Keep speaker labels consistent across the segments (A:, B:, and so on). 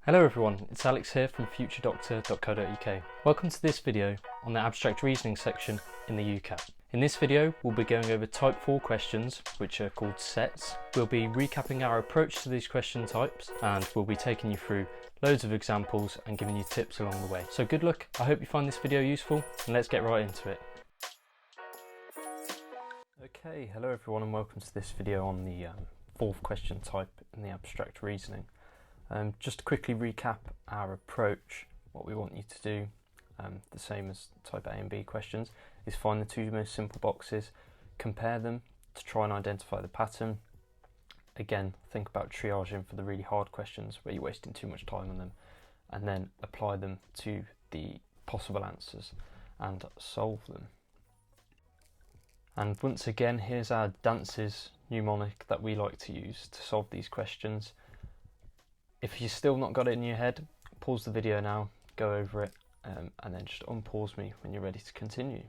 A: Hello everyone, it's Alex here from futuredoctor.co.uk. Welcome to this video on the abstract reasoning section in the UCAT. In this video we'll be going over type 4 questions, which are called sets. We'll be recapping our approach to these question types, and we'll be taking you through loads of examples and giving you tips along the way. So good luck, I hope you find this video useful, and let's get right into it. Okay, hello everyone and welcome to this video on the fourth question type in the abstract reasoning. Just to quickly recap our approach, what we want you to do, the same as type A and B questions, is find the two most simple boxes, compare them to try and identify the pattern. Again, think about triaging for the really hard questions where you're wasting too much time on them, and then apply them to the possible answers and solve them. And once again, here's our dances mnemonic that we like to use to solve these questions. If you've still not got it in your head, pause the video now, go over it, and then just unpause me when you're ready to continue.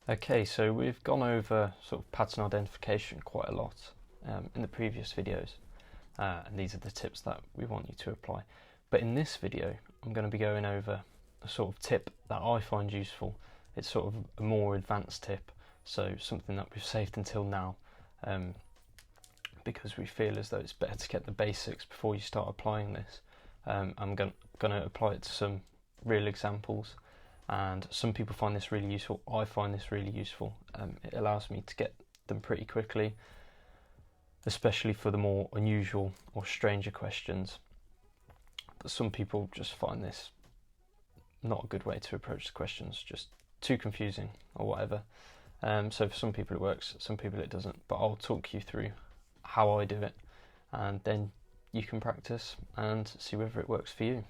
A: Okay, so we've gone over sort of pattern identification quite a lot in the previous videos, and these are the tips that we want you to apply. But in this video, I'm going to be going over a sort of tip that I find useful. It's sort of a more advanced tip, so something that we've saved until now. Because we feel as though it's better to get the basics before you start applying this. I'm going to apply it to some real examples, and some people find this really useful. I find this really useful. It allows me to get them pretty quickly, especially for the more unusual or stranger questions. But some people just find this not a good way to approach the questions, just too confusing or whatever. So for some people it works, some people it doesn't, but I'll talk you through how I do it, and then you can practice and see whether it works for you.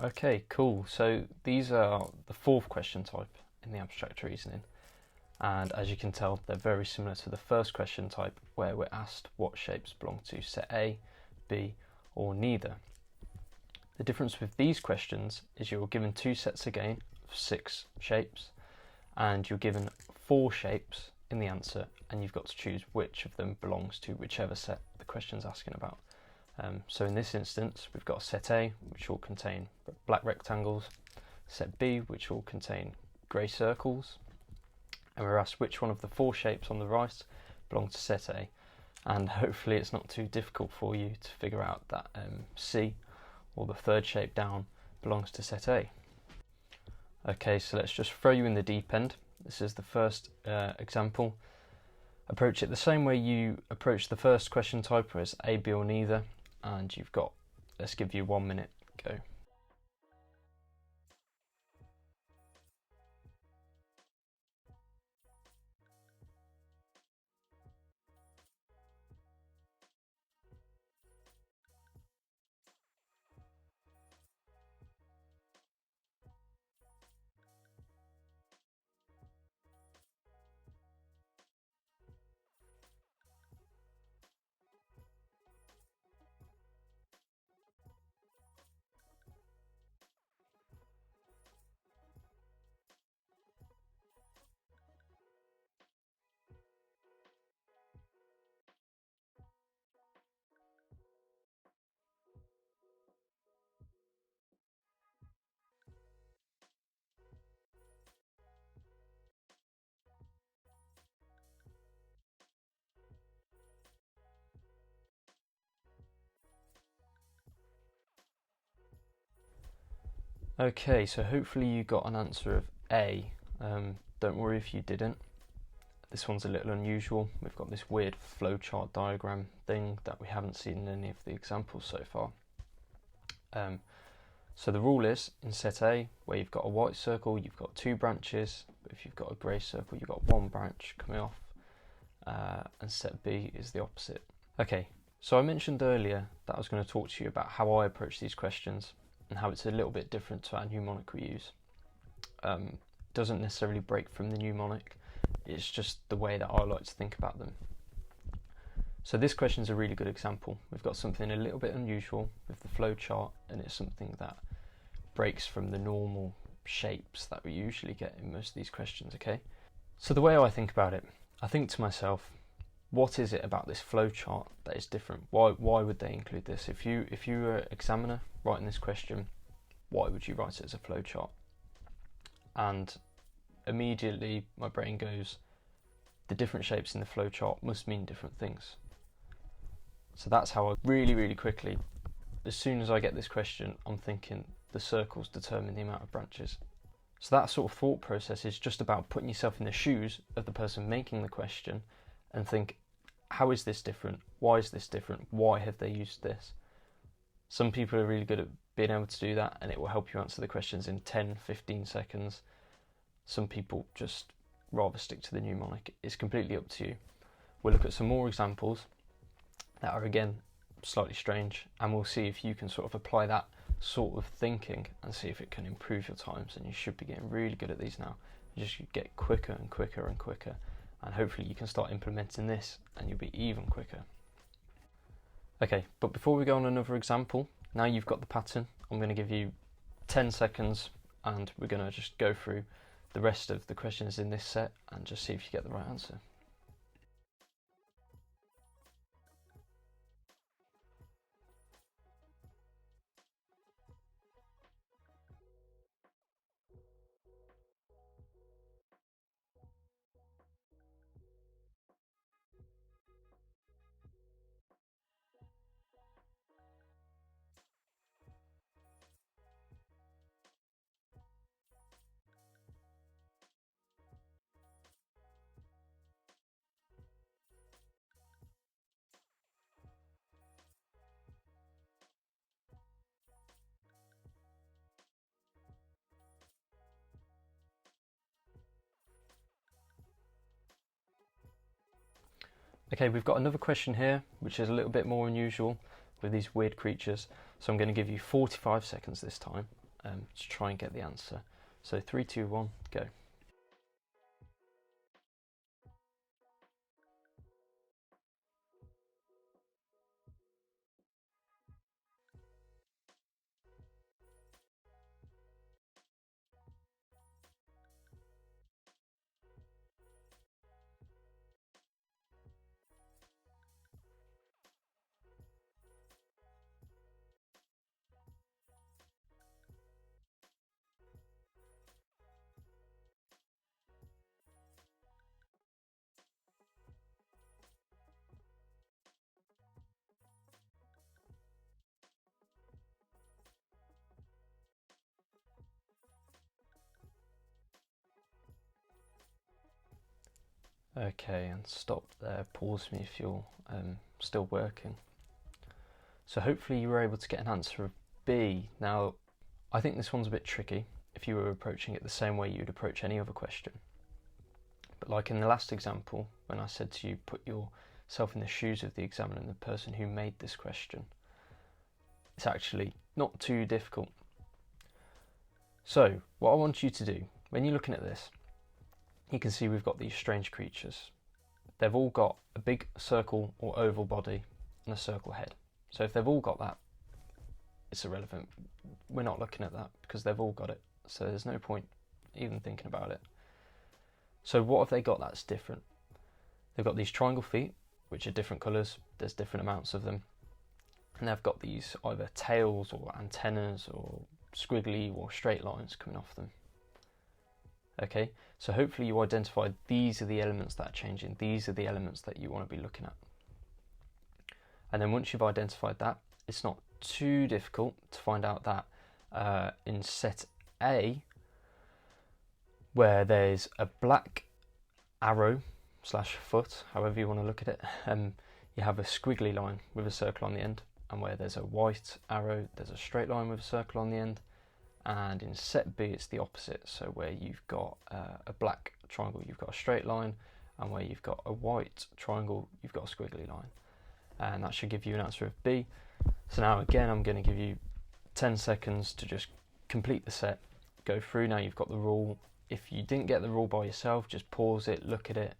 A: Okay, cool. So these are the fourth question type in the abstract reasoning, and as you can tell, they're very similar to the first question type, where we're asked what shapes belong to set A, B, or neither. The difference with these questions is you're given two sets again of 6 shapes, and you're given 4 shapes in the answer, and you've got to choose which of them belongs to whichever set the question's asking about. So in this instance, we've got set A, which will contain black rectangles, set B, which will contain grey circles, and we're asked which one of the 4 shapes on the right belong to set A. And hopefully it's not too difficult for you to figure out that C, or the third shape down, belongs to set A. Okay, so let's just throw you in the deep end. This is the first example. Approach it the same way you approach the first question type, where it's A, B or neither, and you've got, let's give you 1 minute, go. Okay, so hopefully you got an answer of A. Don't worry if you didn't. This one's a little unusual. We've got this weird flowchart diagram thing that we haven't seen in any of the examples so far. So the rule is, in set A, where you've got a white circle, you've got 2 branches, but if you've got a grey circle, you've got 1 branch coming off, and set B is the opposite. Okay, so I mentioned earlier that I was going to talk to you about how I approach these questions, and how it's a little bit different to our mnemonic we use. Doesn't necessarily break from the mnemonic, it's just the way that I like to think about them. So this question is a really good example. We've got something a little bit unusual with the flow chart, and it's something that breaks from the normal shapes that we usually get in most of these questions, okay? So the way I think about it, I think to myself, what is it about this flowchart that is different? Why would they include this? If you were an examiner writing this question, why would you write it as a flowchart? And immediately my brain goes, the different shapes in the flowchart must mean different things. So that's how I really quickly, as soon as I get this question, I'm thinking the circles determine the amount of branches. So that sort of thought process is just about putting yourself in the shoes of the person making the question and think, how is this different? Why is this different? Why have they used this? Some people are really good at being able to do that, and it will help you answer the questions in 10-15 seconds. Some people just rather stick to the mnemonic. It's completely up to you. We'll look at some more examples that are again slightly strange, and we'll see if you can sort of apply that sort of thinking and see if it can improve your times. And you should be getting really good at these now. You just get quicker and quicker and quicker, and hopefully you can start implementing this and you'll be even quicker. Okay, but before we go on another example, now you've got the pattern, I'm going to give you 10 seconds and we're going to just go through the rest of the questions in this set and just see if you get the right answer. Okay, we've got another question here, which is a little bit more unusual with these weird creatures. So I'm going to give you 45 seconds this time to try and get the answer. So 3, 2, 1, go. Okay, and stop there, pause me if you're still working. So hopefully you were able to get an answer of B. Now, I think this one's a bit tricky if you were approaching it the same way you'd approach any other question. But like in the last example, when I said to you, put yourself in the shoes of the examiner and the person who made this question, it's actually not too difficult. So what I want you to do, when you're looking at this, you can see we've got these strange creatures. They've all got a big circle or oval body and a circle head. So if they've all got that, it's irrelevant. We're not looking at that because they've all got it. So there's no point even thinking about it. So what have they got that's different? They've got these triangle feet, which are different colours. There's different amounts of them. And they've got these either tails or antennas or squiggly or straight lines coming off them. Okay, so hopefully you identified these are the elements that are changing. These are the elements that you want to be looking at. And then once you've identified that, it's not too difficult to find out that in set A, where there's a black arrow / foot, however you want to look at it, you have a squiggly line with a circle on the end, and where there's a white arrow, there's a straight line with a circle on the end. And in set B, it's the opposite. So where you've got a black triangle, you've got a straight line, and where you've got a white triangle, you've got a squiggly line. And that should give you an answer of B. So now again, I'm going to give you 10 seconds to just complete the set, go through. Now you've got the rule. If you didn't get the rule by yourself, just pause it, look at it,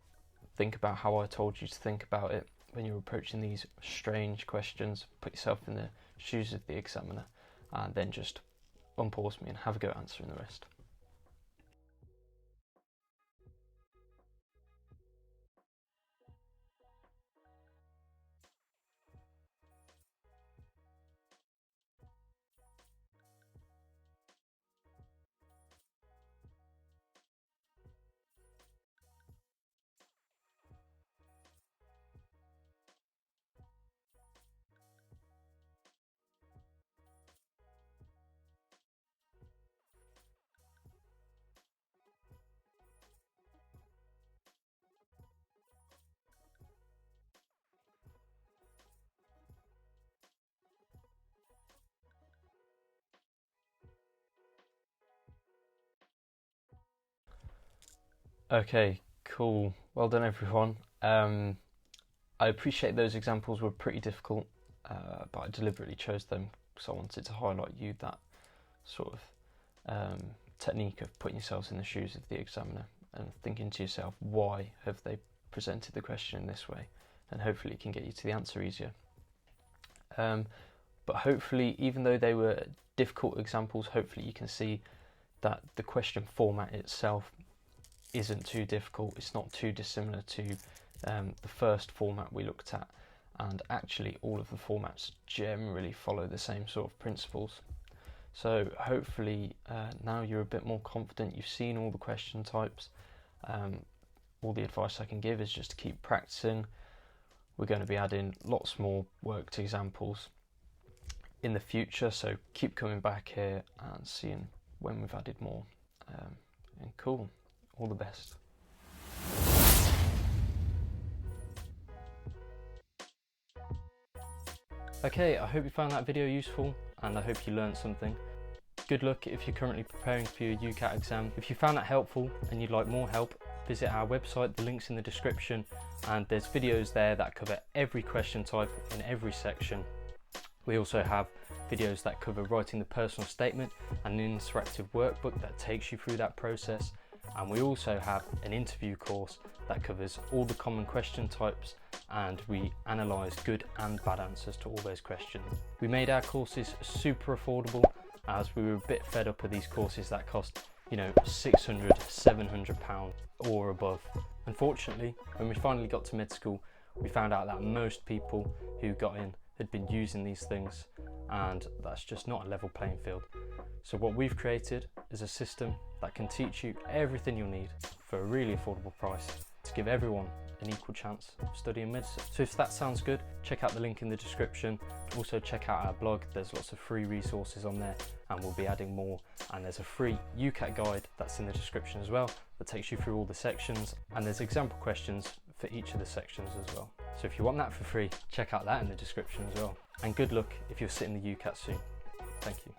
A: think about how I told you to think about it when you're approaching these strange questions. Put yourself in the shoes of the examiner, and then just unpause me and have a go at answering the rest. Okay, cool. Well done, everyone. I appreciate those examples were pretty difficult, but I deliberately chose them because I wanted to highlight you that sort of technique of putting yourselves in the shoes of the examiner and thinking to yourself, why have they presented the question in this way? And hopefully it can get you to the answer easier. But hopefully, even though they were difficult examples, hopefully you can see that the question format itself isn't too difficult. It's not too dissimilar to the first format we looked at, and actually all of the formats generally follow the same sort of principles. So hopefully now you're a bit more confident, you've seen all the question types. All the advice I can give is just to keep practicing. We're going to be adding lots more worked examples in the future, so keep coming back here and seeing when we've added more. And cool, all the best. Okay, I hope you found that video useful and I hope you learned something. Good luck if you're currently preparing for your UCAT exam. If you found that helpful and you'd like more help, visit our website, the link's in the description, and there's videos there that cover every question type in every section. We also have videos that cover writing the personal statement and an interactive workbook that takes you through that process. And we also have an interview course that covers all the common question types, and we analyse good and bad answers to all those questions. We made our courses super affordable as we were a bit fed up of these courses that cost, you know, £600, £700 or above. Unfortunately, when we finally got to med school, we found out that most people who got in had been using these things, and that's just not a level playing field. So what we've created is a system that can teach you everything you'll need for a really affordable price to give everyone an equal chance of studying medicine. So if that sounds good, check out the link in the description. Also check out our blog, there's lots of free resources on there and we'll be adding more. And there's a free UCAT guide that's in the description as well that takes you through all the sections, and there's example questions for each of the sections as well. So if you want that for free, check out that in the description as well. And good luck if you're sitting the UCAT soon. Thank you.